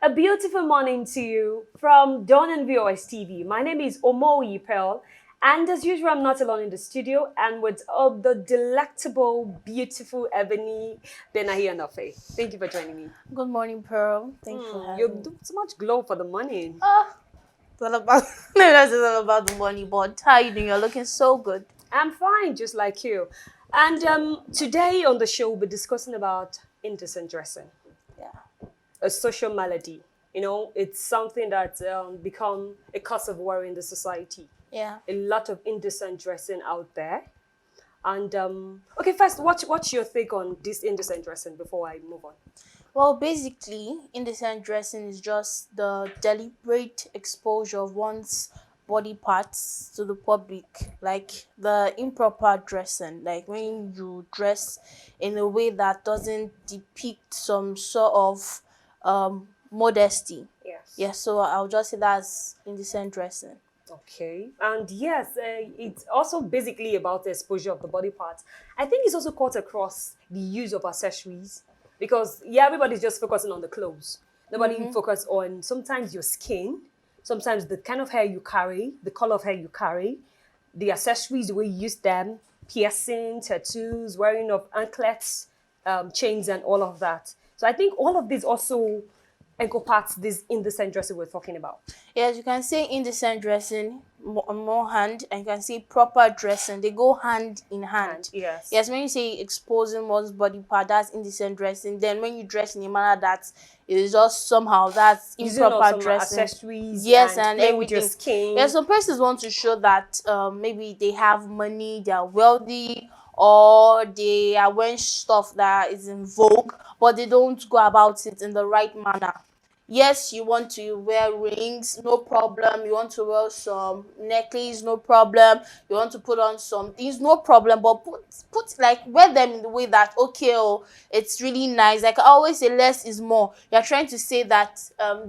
A beautiful morning to you from Dawn and VOS TV. My name is Omoyi Pearl, and as usual, I'm not alone in the studio, and with the delectable, beautiful Ebony Benahi Anofe. Thank you for joining me. Good morning, Pearl. Thank you for You having me. do so much glow for the morning. It's all about no, that's all about the money, but how are you doing? You're looking so good. I'm fine, just like you. And today on the show, we'll be discussing about indecent dressing, Yeah. a social malady. It's something that's become a cause of worry in the society. Yeah. A lot of indecent dressing out there. And okay, first, what's your take on this indecent dressing before I move on? Well, basically, indecent dressing is just the deliberate exposure of one's body parts to the public, like the improper dressing, like when you dress in a way that doesn't depict some sort of modesty. Yes. Yeah, so I'll just say that's indecent dressing. Okay. And yes, it's also basically about the exposure of the body parts. I think it's also cut across the use of accessories because, yeah, everybody's just focusing on the clothes. Nobody focus on sometimes your skin, sometimes the kind of hair you carry, the color of hair you carry, the accessories, the way you use them, piercing, tattoos, wearing of anklets, chains, and all of that. So I think all of this also encompasses this indecent dressing we're talking about. Yes, you can say indecent dressing on one hand, and you can say proper dressing. They go hand in hand. Yes. Yes, when you say exposing one's body part, that's indecent dressing. Then when you dress in a manner that is just somehow that's Using of improper some dressing. accessories Yes, and and playing with your everything. skin. Yeah, some persons want to show that maybe they have money, they are wealthy, or they are wearing stuff that is in vogue, but they don't go about it in the right manner. Yes, you want to wear rings, no problem. You want to wear some necklace, no problem. You want to put on some things, no problem. But put like wear them in the way that okay, oh, it's really nice. Like I always say, less is more. You're trying to say that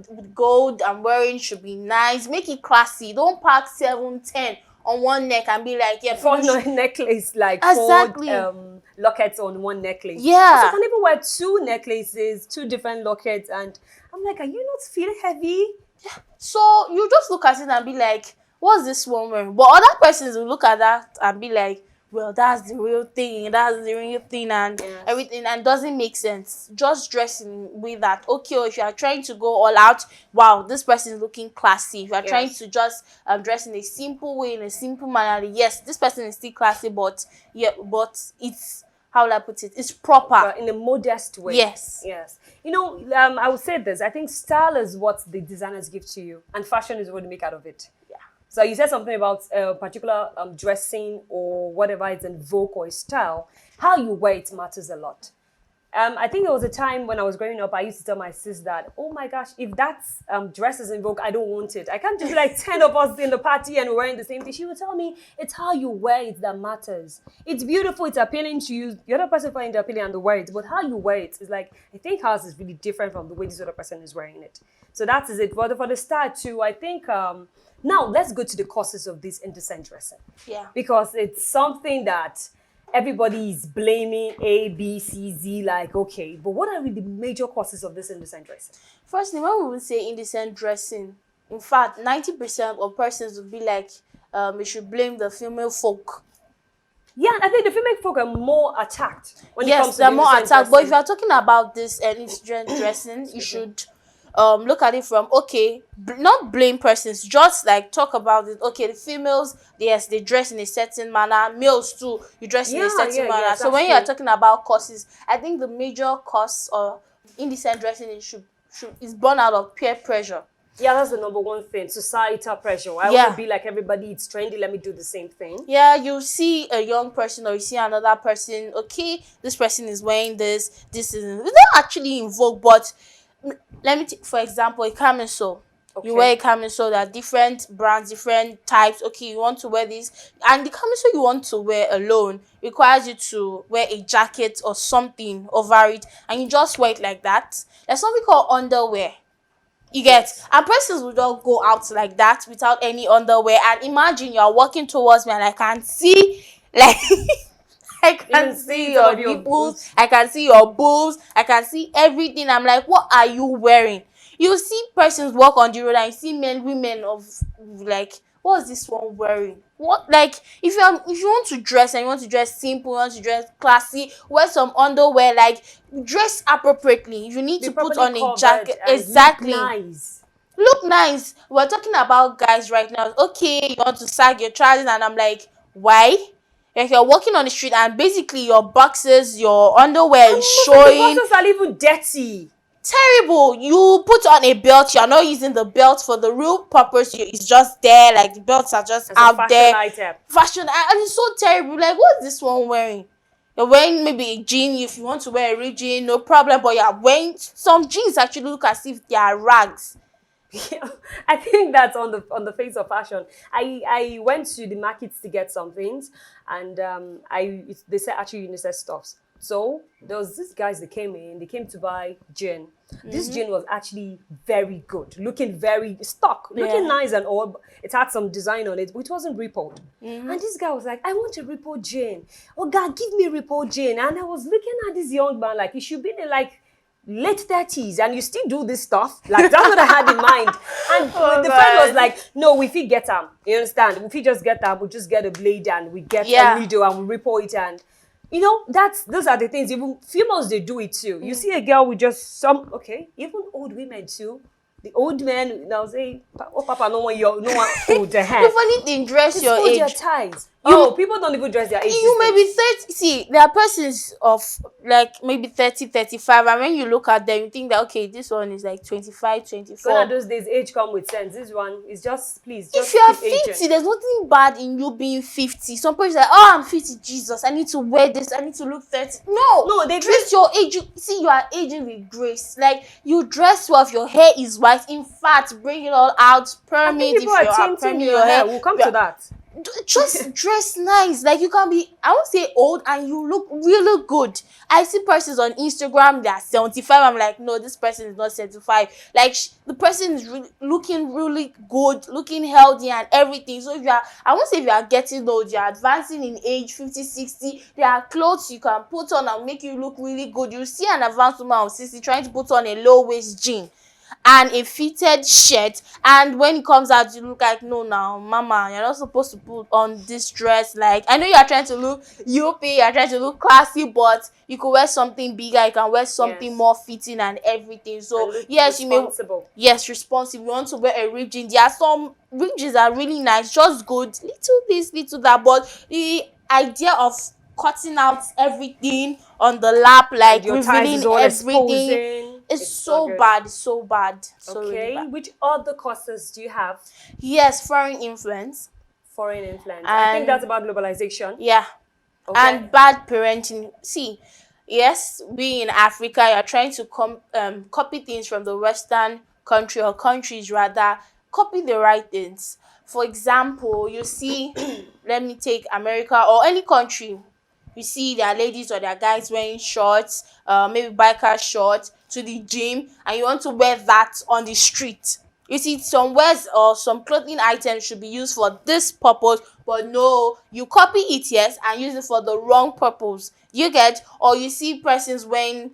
with gold I'm wearing should be nice. Make it classy. Don't pack 7, 10 on one neck and be like, yeah, Four finish. necklace, like Exactly. four lockets on one necklace. Yeah. So you can even wear two necklaces, two different lockets, and I'm like, are you not feeling heavy? So you just look at it and be like, what's this one wearing? But other persons will look at that and be like, well, that's the real thing, and Yes. everything, and doesn't make sense. Just dressing with that. Okay, or if you are trying to go all out, wow, this person is looking classy. If you are trying Yes. to just dress in a simple way, in a simple manner, yes, this person is still classy, but yeah, but it's how will I put it? It's proper. But in a modest way. Yes. Yes. I would say this. I think style is what the designers give to you, and fashion is what you make out of it. Yeah. So you said something about particular dressing or whatever is in vogue or style. How you wear it matters a lot. I think there was a time when I was growing up, I used to tell my sis that, oh my gosh, if that dress is in vogue, I don't want it. I can't just be like 10 of us in the party and wearing the same thing. She would tell me, it's how you wear it that matters. It's beautiful, it's appealing to you. The other person finds it appealing and they wear it, but how you wear it is like, I think ours is really different from the way this other person is wearing it. So that is it. But for the start too, I think, now let's go to the causes of this indecent dressing. Yeah. Because it's something that everybody is blaming A, B, C, Z, like, okay, but what are really the major causes of this indecent dressing? Firstly, when we would say indecent dressing, in fact, 90% of persons would be like, we should blame the female folk. Yeah, I think the female folk are more attacked when it comes Yes, to they're the more indecent attacked. But if dressing. you're talking about this indecent dressing, you should look at it from okay, not blame persons, just like talk about it. Okay, the females, yes, they dress in a certain manner. Males too, you dress in a certain manner. yes, So that's when you're true. talking about causes, I think the major cause of indecent dressing is born out of peer pressure. Yeah, that's the number one thing, societal pressure. I Yeah. want to be like everybody, it's trendy, let me do the same thing. Yeah, you see a young person or you see another person, okay, this person is wearing this is it's not actually in vogue, but let me take for example a camisole. Okay. You wear a camisole, there are different brands, different types. Okay, you want to wear this, and the camisole you want to wear alone requires you to wear a jacket or something over it, and you just wear it like that. There's something called underwear. You get, Yes. and persons will just go out like that without any underwear. And imagine you are walking towards me and I can see like I can Even see some your of your nipples, boobs. I can see your boobs, I can see everything. I'm like, what are you wearing? You see persons walk on the road and you see men, women of like, what's this one wearing? What, like, if you want to dress and you want to dress simple, you want to dress classy, wear some underwear, like dress appropriately. You need Be to put properly on a covered jacket. and look Exactly. nice. Look nice. We're talking about guys right now. Okay, you want to sag your trousers, and I'm like, why? Like, you're walking on the street and basically your boxes, your underwear And is most of the showing. boxes are even dirty. Terrible. You put on a belt, you're not using the belt for the real purpose. It's just there, like the belts are just As a out fashion there. item. Fashion, and it's so terrible. Like, what's this one wearing? You're wearing maybe a jean. If you want to wear a real jean, no problem, but you're wearing some jeans actually look as if they are rags. Yeah, I think that's on the face of fashion. I went to the markets to get some things, and they said actually unisex stuffs. So there was these guys that came in. They came to buy gin. This gin was actually very good, looking very stock, looking Yeah. nice and all. But it had some design on it, but it wasn't rippled. And this guy was like, "I want a rippled gin. Oh God, give me a rippled gin." And I was looking at this young man like he should be in like late 30s and you still do this stuff, like that's what I had in mind. And Oh the friend was God. like, no, we fit get them, you understand, if we just get them, we just get a blade and we get Yeah. a needle and we ripple it. And you know, that's those are the things. Even females, they do it too. You see a girl with just some, okay, even old women too. The old men, they'll say, oh papa, no one, no one hold their hair. The funny thing, dress Just your hold their age. ties. Oh, people don't even dress their age. You may be 30. See, there are persons of like maybe 30, 35, and when you look at them, you think that okay, this one is like 25, Gone 24. are those days, age come with sense. This one is just, please, If just you are keep aging. 50, there's nothing bad in you being 50. Some people say, oh, I'm 50, Jesus, I need to wear this, I need to look 30. No, they dress your age. You see, you are aging with grace. Like, you dress well, if your hair is white. In fact, bring it all out, I perm think it people if are you are tinting perming your hair. We'll come to that. Just dress nice. Like, you can be, I won't say old, and you look really good. I see persons on Instagram, they are 75. I'm like, no, this person is not 75. Like, the person is looking really good, looking healthy and everything. So if you are, I won't say if you are getting old, you are advancing in age, 50, 60, there are clothes you can put on and make you look really good. You see an advanced woman of 60 trying to put on a low waist jean and a fitted shirt, and when it comes out you look like, no, now mama, you're not supposed to put on this dress. Like, I know you are trying to look you're trying to look classy, but you could wear something bigger, you can wear something Yes. more fitting and everything. So And look yes, you may, responsible. yes, responsible. You want to wear a ripped jean, there are some ripped jeans are really nice, just good, little this, little that, but the idea of cutting out everything on the lap, And like your ties revealing is all everything, exposing. it's not so good. bad, it's so bad, so really Okay. bad. Which other causes do you have? Yes, foreign influence. Foreign influence. I think And that's about globalization. yeah, Okay. and bad parenting. See, yes, we in Africa, you're trying to copy things from the Western country, or countries rather, copy the right things. For example, you see, let me take America or any country. You see their ladies or their guys wearing shorts, maybe biker shorts to the gym, and you want to wear that on the street. You see, some wears or some clothing items should be used for this purpose, but no, you copy it, yes, and use it for the wrong purpose. You get? Or you see persons wearing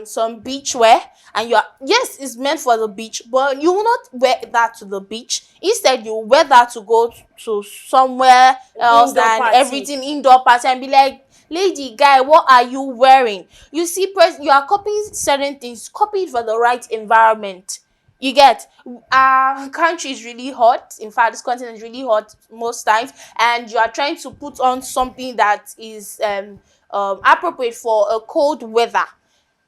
some beach wear, and you are, yes, it's meant for the beach, but you will not wear that to the beach. Instead, you wear that to go to somewhere else Indoor and party. everything, indoor party, and be like, lady, guy, what are you wearing? You see, you are copying certain things, copy it for the right environment. You get? Our country is really hot. In fact, this continent is really hot most times, and you are trying to put on something that is appropriate for a cold weather.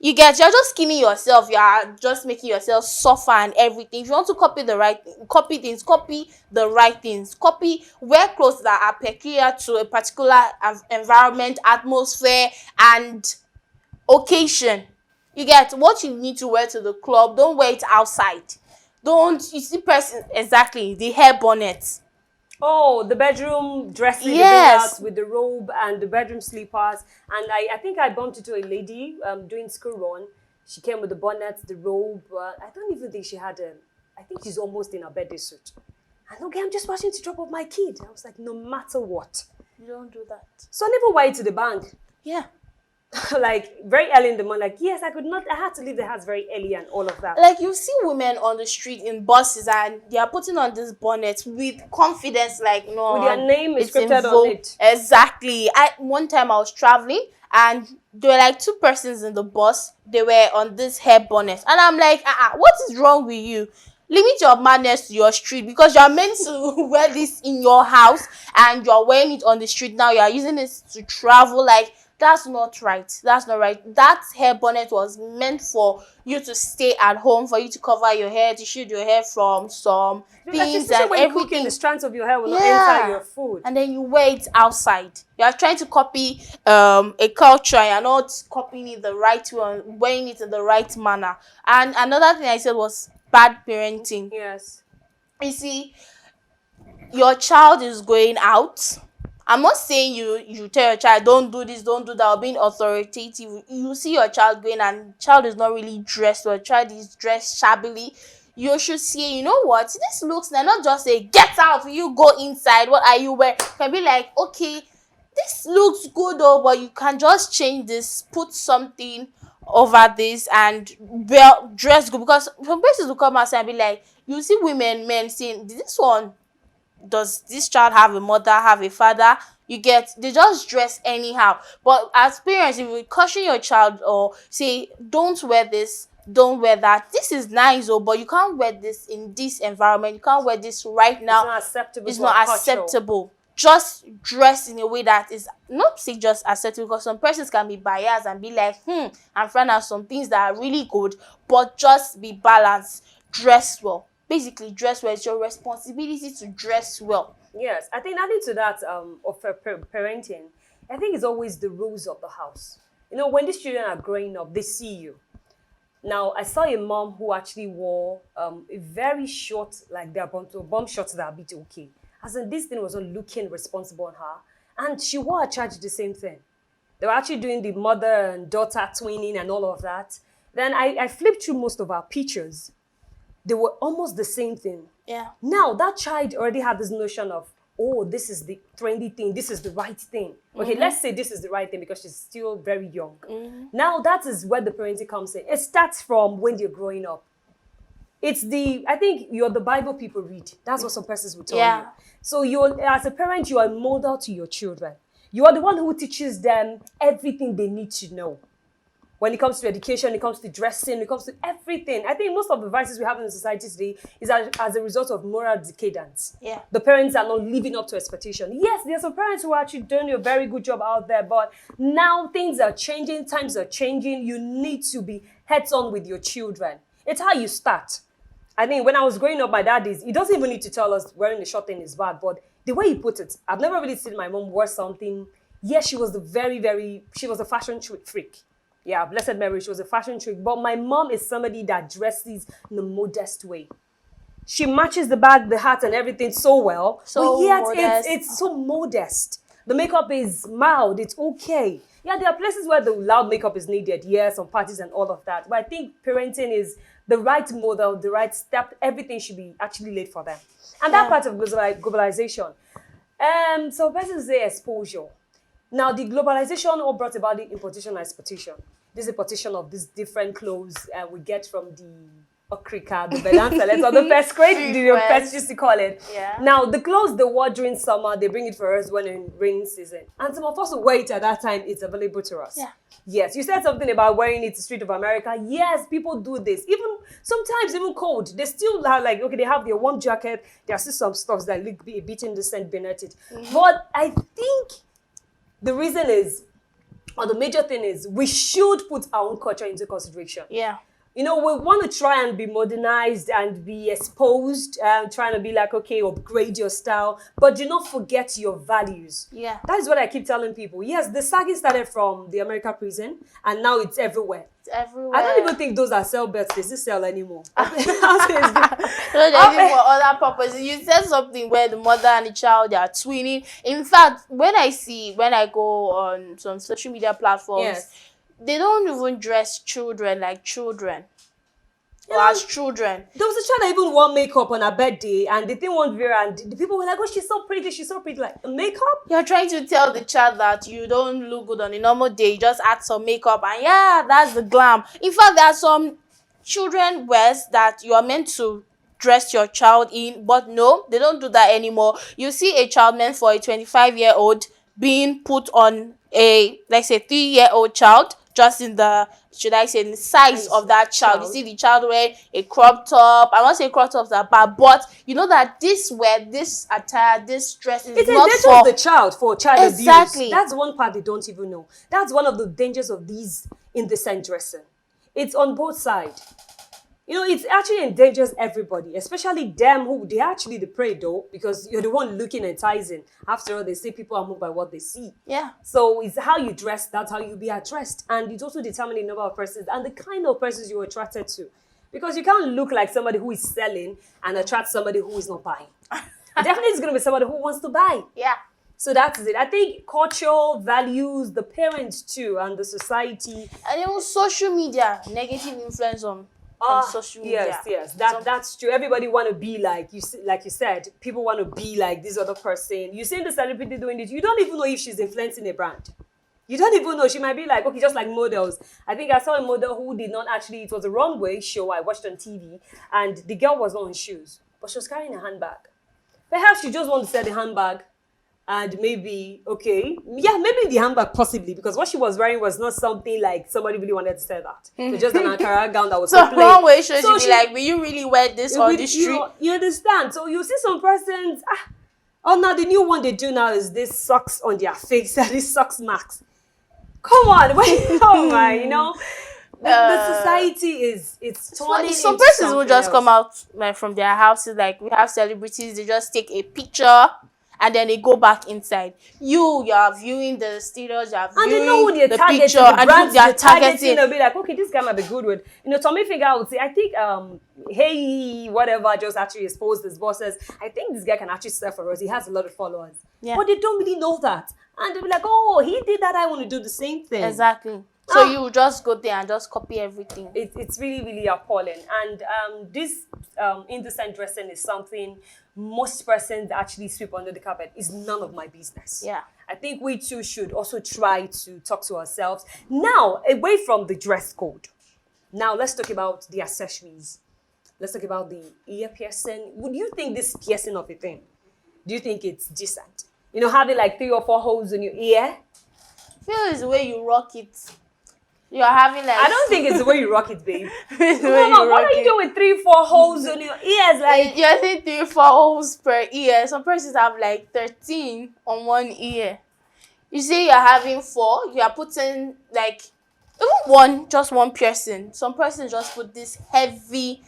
You get? You're just killing yourself. You are just making yourself suffer and everything. If you want to copy the right copy things, copy the right things. Copy, wear clothes that are peculiar to a particular environment, atmosphere, and occasion. You get? What you need to wear to the club, don't wear it outside. Don't, you see person, exactly, the hair bonnet. Oh, the bedroom dressing, they bring Yes. out with the robe and the bedroom slippers. And I think I bumped into a lady doing school run. She came with the bonnet, the robe. I don't even think she had a, I think she's almost in a birthday suit. And okay, I'm just rushing to drop off my kid. I was like, no matter what. You don't do that. So I never wear it to the bank. Yeah. like very early in the morning. Like, yes, I could not. I had to leave the house very early and all of that. Like you see women on the street in buses and they are putting on this bonnet with confidence, like With their no, name it's in inscripted on vogue. it. Exactly. I one time I was traveling and there were like two persons in the bus. They were on this hair bonnet, and I'm like, what is wrong with you? Limit your madness to your street, because you're meant to wear this in your house and you're wearing it on the street. Now you're using it to travel. Like, that's not right. That's not right. That hair bonnet was meant for you to stay at home, for you to cover your hair, to shield your hair from some Like, things especially and when you're cooking, everything. the strands of your hair will not enter Yeah. your food. And then you wear it outside. You are trying to copy a culture and you're not copying it the right way, wearing it in the right manner. And another thing I said was bad parenting. Yes. You see, your child is going out. I'm not saying you tell your child don't do this, don't do that, or being authoritative. You see your child going and child is not really dressed, or child is dressed shabbily. You should say, you know what, this looks nice. Not just say get out, you go inside. What are you wearing? You can be like, okay, this looks good though, but you can just change this, put something over this, and well dress good. Because some places will come outside and be like, you see women, men saying this one, does this child have a mother, have a father? You get, they just dress anyhow. But as parents, if you caution your child or say don't wear this, don't wear that, this is nice, oh, but you can't wear this in this environment, you can't wear this right It's now, not acceptable it's to our not culture. acceptable. Just dress in a way that is not say just acceptable, because some persons can be biased and be like, I'm finding out some things that are really good, but just be balanced. Dress well. Basically, dress well. It's your responsibility to dress well. Yes, I think adding to that of parenting, I think it's always the rules of the house. You know, when these children are growing up, they see you. Now, I saw a mom who actually wore a very short, like their bomb shorts that are a bit okay. As in, this thing was not looking responsible on her. And she wore a child the same thing. They were actually doing the mother and daughter twinning and all of that. Then I flipped through most of our pictures. They were almost the same thing. Yeah. Now that child already had this notion of, oh, this is the trendy thing, this is the right thing. Okay, let's say this is the right thing because she's still very young. Now that is where the parenting comes in. It starts from when you're growing up. I think you're the Bible people read. That's what some persons will tell you. So as a parent, you are a model to your children. You are the one who teaches them everything they need to know. When it comes to education, it comes to dressing, it comes to everything. I think most of the vices we have in society today is as a result of moral decadence. Yeah. The parents are not living up to expectation. Yes, there are some parents who are actually doing a very good job out there, but now things are changing, times are changing. You need to be heads on with your children. It's how you start. I think when I was growing up, my dad he doesn't even need to tell us wearing a short thing is bad, but the way he put it, I've never really seen my mom wear something. Yes, she was she was a fashion freak. Yeah, blessed Mary, she was a fashion freak. But my mom is somebody that dresses in a modest way. She matches the bag, the hat, and everything so well. So but yet modest. it's so modest. The makeup is mild, it's okay. Yeah, there are places where the loud makeup is needed, yes, on parties and all of that. But I think parenting is the right model, the right step, everything should be actually laid for them. And that part of globalization. So persons say exposure. Now, the globalization all brought about the importation and exportation. This importation of these different clothes we get from the Okrika, the Vedanta, or the first grade, the first used to call it. Yeah. Now, the clothes they wore during summer, they bring it for us when in rainy season. And some of us who wear it at that time, it's available to us. Yeah. Yes, you said something about wearing it to Street of America. Yes, people do this. Even sometimes, even cold, they still have like, okay, they have their warm jacket. There are still some stuffs that look a bit indecent beneath it. But I think the reason is, or the major thing is, we should put our own culture into consideration. Yeah. You know, we want to try and be modernized and be exposed, trying to be like, okay, upgrade your style, but do not forget your values. Yeah. That is what I keep telling people. Yes, the sagging started from the American prison, and now it's everywhere. It's everywhere. I don't even think those are sell belts. They still sell anymore. No, they're even for other purposes. You said something where the mother and the child, they are twinning. In fact, when I go on some social media platforms, Yes. they don't even dress children like children. You or know, as children. there was a child that even wore makeup on her birthday, and the thing went viral, and the people were like, "Oh, she's so pretty, she's so pretty." Like, makeup? You're trying to tell the child that you don't look good on a normal day, you just add some makeup and yeah, that's the glam. In fact, there are some children wears that you are meant to dress your child in, but no, they don't do that anymore. You see a child meant for a 25-year-old being put on a, let's say, 3-year-old child, just in the, should I say, in the size of that child. You see the child wearing a crop top. I won't say crop tops are bad, but you know that this wear, this attire, this dress is It not endangers for the child for child exactly. abuse. That's one part they don't even know. That's one of the dangers of these indecent dressing. It's on both sides. You know, it actually endangers everybody, especially them who they actually the prey though, because you're the one looking enticing. After all, they say people are moved by what they see. Yeah. So it's how you dress, that's how you'll be addressed. And it's also determining the number of persons and the kind of persons you're attracted to. Because you can't look like somebody who is selling and attract somebody who is not buying. Definitely it's going to be somebody who wants to buy. Yeah. So that's it. I think culture, values, the parents too, and the society. And even social media, negative influence on social media. Yes, that's true. Everybody want to be like you said. People want to be like this other person. You see the celebrity doing it. You don't even know if she's influencing a brand. You don't even know. She might be like, okay, just like models. I think I saw a model who did not actually. It was a runway show I watched on TV, and the girl was not in shoes, but she was carrying a handbag. Perhaps she just wanted to sell the handbag. And maybe, okay, yeah, maybe the handbag possibly, because what she was wearing was not something like somebody really wanted to sell that. It was just an Ankara gown that was So plain. one way should be like, will you really wear this on the street? You understand? So you see some persons, oh, now the new one they do now is this socks on their face, this socks marks. Come on, wait, oh my, you know. The society it's turning some into persons will just something come else. out like, from their houses, like we have celebrities, they just take a picture and then they go back inside. You are viewing the status, you are And viewing they know who they're the targeting, picture, the and brands who they are they're targeting. targeting. They'll be like, okay, this guy might be good with. You know, Tommy Finger would say, I think, hey, whatever, just actually exposed his bosses. I think this guy can actually sell for us. He has a lot of followers. Yeah. But they don't really know that. And they'll be like, oh, he did that. I want to do the same thing. Exactly. So you just go there and just copy everything. It's really, really appalling. And this indecent dressing is something most persons actually sweep under the carpet. It's none of my business. Yeah. I think we too should also try to talk to ourselves. Now, away from the dress code. Now, let's talk about the accessories. Let's talk about the ear piercing. Would you think this piercing of a thing, do you think it's decent? You know, having like 3 or 4 holes in your ear? I feel it's the way you rock it. You're having like I don't think it's the way you rock it, babe. it's the way Come you on, what rock are you it. doing with 3, 4 holes in your ears? Like, You're saying 3, 4 holes per ear. Some persons have like 13 on one ear. You say you're having 4, you are putting like even one, just one piercing. Some persons just put this heavy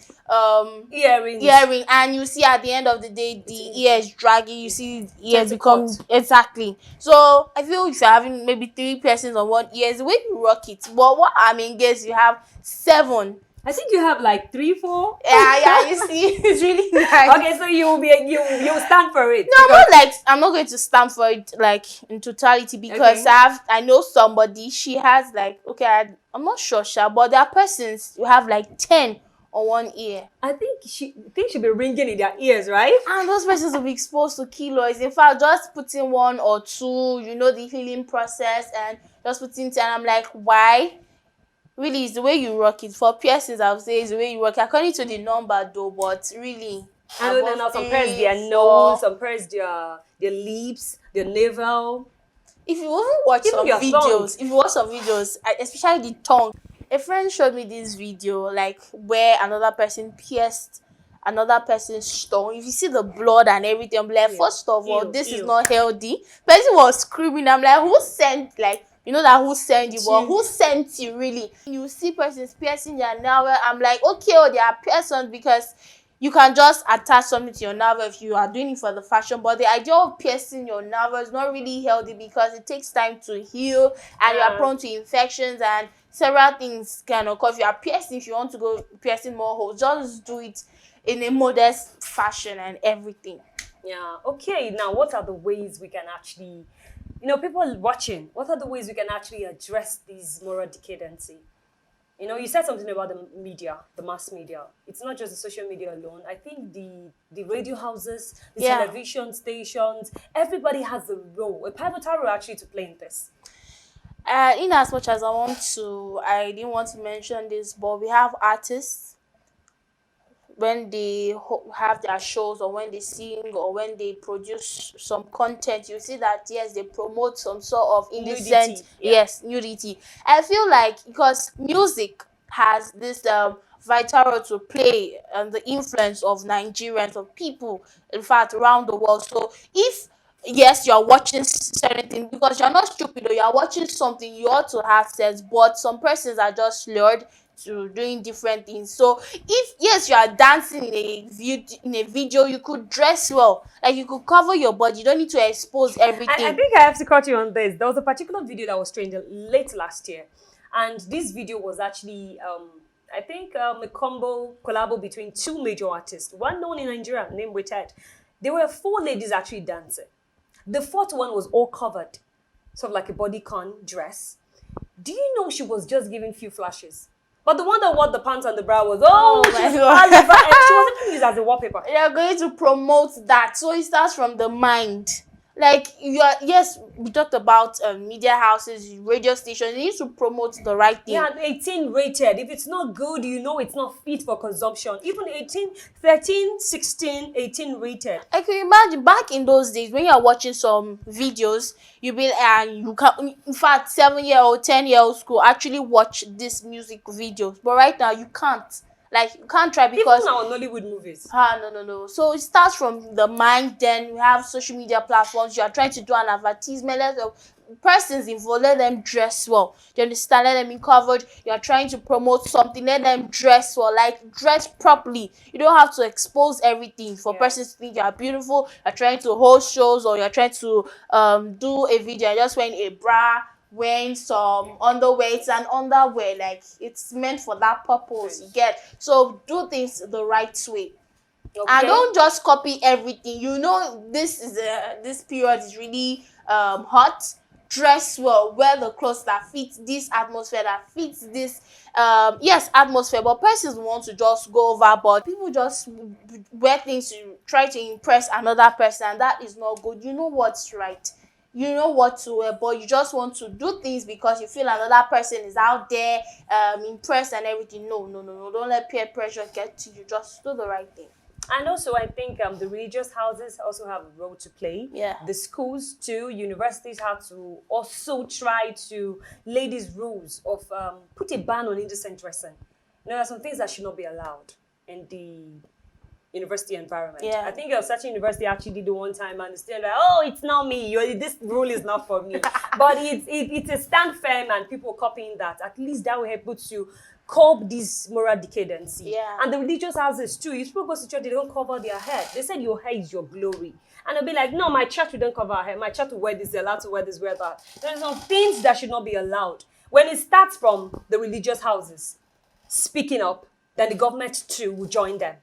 earrings. earring, and you see at the end of the day the ear is dragging. You see the ear Tends to become cut. exactly. So I feel if you're having maybe 3 piercings on one ear, it's the way you rock it. But what I mean, guess you have 7. I think you have like 3, 4. Yeah, you see, it's really nice. Okay, so you'll stand for it. No, I'm not going to stand for it like in totality, because Okay. I know somebody, she has like, okay, I'm not sure, Sha, but there are persons who have like 10 on one ear. I think she'll be ringing in their ears, right? And those persons will be exposed to kilos. In fact, just putting 1 or 2, you know, the healing process, and just putting 10. I'm like, why? Really, it's the way you rock it. For piercings, I would say it's the way you rock it. According to the number though, but really. I know now some pairs their nose, some pairs their lips, their navel. If you even watch Even some your videos, if you watch some videos, especially the tongue, a friend showed me this video, like where another person pierced another person's tongue. If you see the blood and everything, I'm like, first of all, this is not healthy. Person was screaming. I'm like, who sent, like, you know that who sent you, but who sent you really? You see persons piercing their navel. I'm like, okay, oh, they are pierced because you can just attach something to your navel if you are doing it for the fashion, but the idea of piercing your navel is not really healthy because it takes time to heal, and you are prone to infections, and several things can occur. If you are piercing, if you want to go piercing more holes, just do it in a modest fashion and everything. Yeah. Okay. Now, what are the ways we can actually, you know, people watching, what are the ways we can actually address this moral decadency? You know, you said something about the media, the mass media. It's not just the social media alone. I think the radio houses, the Yeah. television stations, everybody has a role, a pivotal role actually to play in this. In as much as I didn't want to mention this, but we have artists when they have their shows, or when they sing, or when they produce some content, you see that yes, they promote some sort of indecent, Nudity, yeah. yes, nudity. I feel like because music has this vital role to play and the influence of Nigerians, of people, in fact, around the world. So if yes, you're watching certain things, because you're not stupid, or you're watching something, you ought to have sense, but some persons are just lured to doing different things. So if yes, you are dancing in a video, you could dress well, like you could cover your body, you don't need to expose I everything. think I have to cut you on this. There was a particular video that was trending late last year, and this video was actually, I think, a combo collabo between two major artists, one known in Nigeria named Wited. There were four ladies actually dancing. The fourth one was all covered, sort of like a bodycon dress. Do you know she was just giving few flashes? But the one that wore the pants and the bra was, Oh oh, my she's God. all over. And she was even used as a wallpaper. You're going to promote that, so it starts from the mind. Like you are, yes, we talked about media houses, radio stations, you need to promote the right thing. Yeah, 18 rated. If it's not good, you know it's not fit for consumption. Even 18, 13, 16, 18 rated. I can imagine back in those days when you're watching some videos, you be and you can, in fact, 7-year-old, 10-year-olds could actually watch these music videos, but right now you can't. Like you can't try because Even our Nollywood movies. no. So it starts from the mind. Then we have social media platforms. You are trying to do an advertisement. Let the persons involved, let them dress well. You understand? Let them be covered. You are trying to promote something. Let them dress well. Like dress properly. You don't have to expose everything for Yeah. persons to think you are beautiful. You're trying to host shows, or you're trying to do a video. You're just wearing a bra, wearing some underwear and underwear, like it's meant for that purpose, you get. So do things the right way. Okay. And don't just copy everything. You know this is this period is really hot. Dress well, wear the clothes that fits this atmosphere, that fits this yes, atmosphere. But persons want to just go overboard. People just wear things to try to impress another person, and that is not good. You know what's right, you know what to wear, but you just want to do things because you feel another person is out there impressed and everything. No, don't let peer pressure get to you. Just do the right thing. And also, I think the religious houses also have a role to play. Yeah. The schools too, universities have to also try to lay these rules of put a ban on indecent dressing. You know, there are some things that should not be allowed in the university environment. Yeah. I think a certain university actually did it one time and still like, oh, it's not me. This rule is not for me. But it's a stand firm and people copying that. At least that will help to curb this moral decadency. Yeah. And the religious houses too. If people go to church, they don't cover their head. They said your hair is your glory. And they'll be like, no, my church will don't cover our hair. My church will wear this, they're allowed to wear this, wear that. There's some things that should not be allowed. When it starts from the religious houses speaking up, then the government too will join them.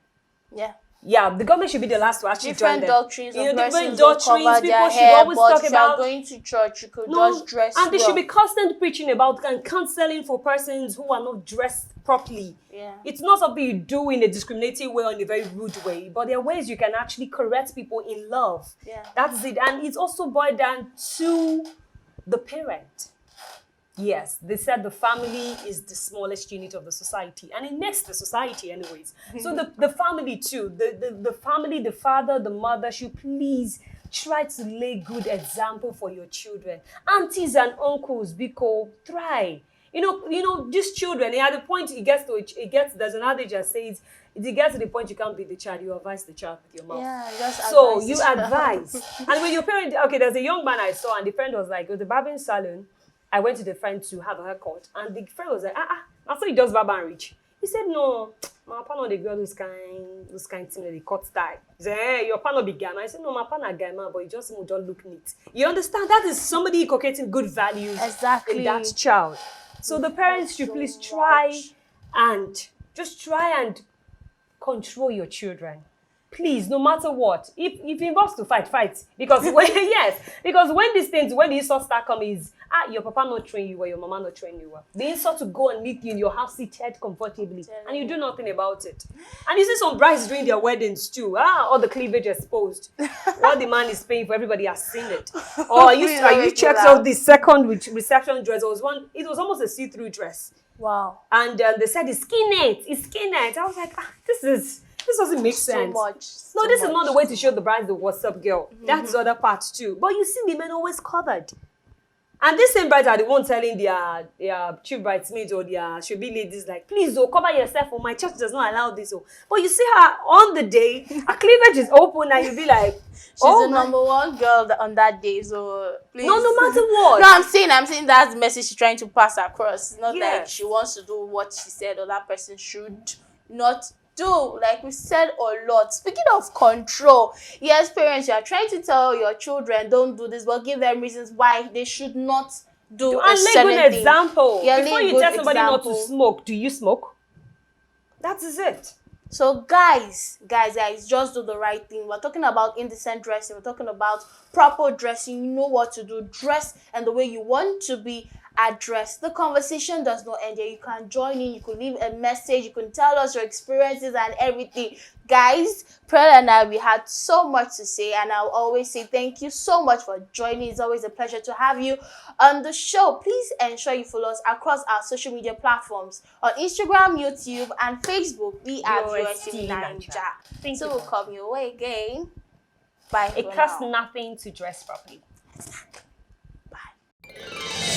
Yeah. Yeah, the government should be the last to actually join Different them. doctrines of Different persons will doctrines, cover people their should hair, always but talk if you about are going to church, you could no, just dress and they well. should be constant preaching about and counseling for persons who are not dressed properly. Yeah. It's not something you do in a discriminating way or in a very rude way, but there are ways you can actually correct people in love. Yeah. That's it. And it's also boiled down to the parent. Yes, they said the family is the smallest unit of the society, and it makes the society anyways. So the family too, the family, the father, the mother should please try to lay good example for your children. Aunties and uncles, because try. You know, these children, at the point there's an adage that says, if you get to the point you can't beat the child, you advise the child with your mouth. Yeah, just So advise. you advise. And when your parent, okay, there's a young man I saw, and the friend was like, it was a barbering salon. I went to the friend to have a haircut, and the friend was like, I thought he does barber and reach. He said, no, my partner the girl who's kind thing, the cut style. He said, hey, your partner be guy man. I said, no, my partner guy man, but he just look neat. You understand? That is somebody inculcating good values Exactly. in that child. So the parents should please try and control your children. Please, no matter what. If it involves to fight. Because when these things, when the insults start coming, your papa not train you well, your mama not train you well. The insult to go and meet you in your house seated comfortably, and you do nothing about it. And you see some brides doing their weddings too. All the cleavage exposed. What the man is paying for, everybody has seen it. Or I used checked out the second reception dress. It was almost a see-through dress. Wow. And they said it's skinette. It's skinette. I was like, this doesn't make sense. No, this is not the way to show the bride the what's up, girl. That's the other part too. But you see the men always covered. And these same brides are the ones telling their chief bridesmaids or their should-be ladies, like, please, cover yourself, or my church does not allow this. But you see her on the day, her cleavage is open, and you be like, she's the number one girl on that day, so please. No matter what. No, I'm saying that's the message she's trying to pass across. Not like she wants to do what she said or that person should not do. Like we said a lot. Speaking of control, yes, parents, you are trying to tell your children don't do this, but give them reasons why they should not do a certain thing. Example. Before you tell somebody not to smoke, do you smoke? That is it. So guys, just do the right thing. We're talking about indecent dressing. We're talking about proper dressing. You know what to do. Dress and the way you want to be addressed. The conversation does not end here. You can join in. You could leave a message. You can tell us your experiences and everything. Guys, Pearl and I, we had so much to say, and I'll always say thank you so much for joining. It's always a pleasure to have you on the show. Please ensure you follow us across our social media platforms on Instagram, YouTube, and Facebook. We are UST Ninja. So we'll come your way again. Bye. It costs nothing to dress properly. Bye.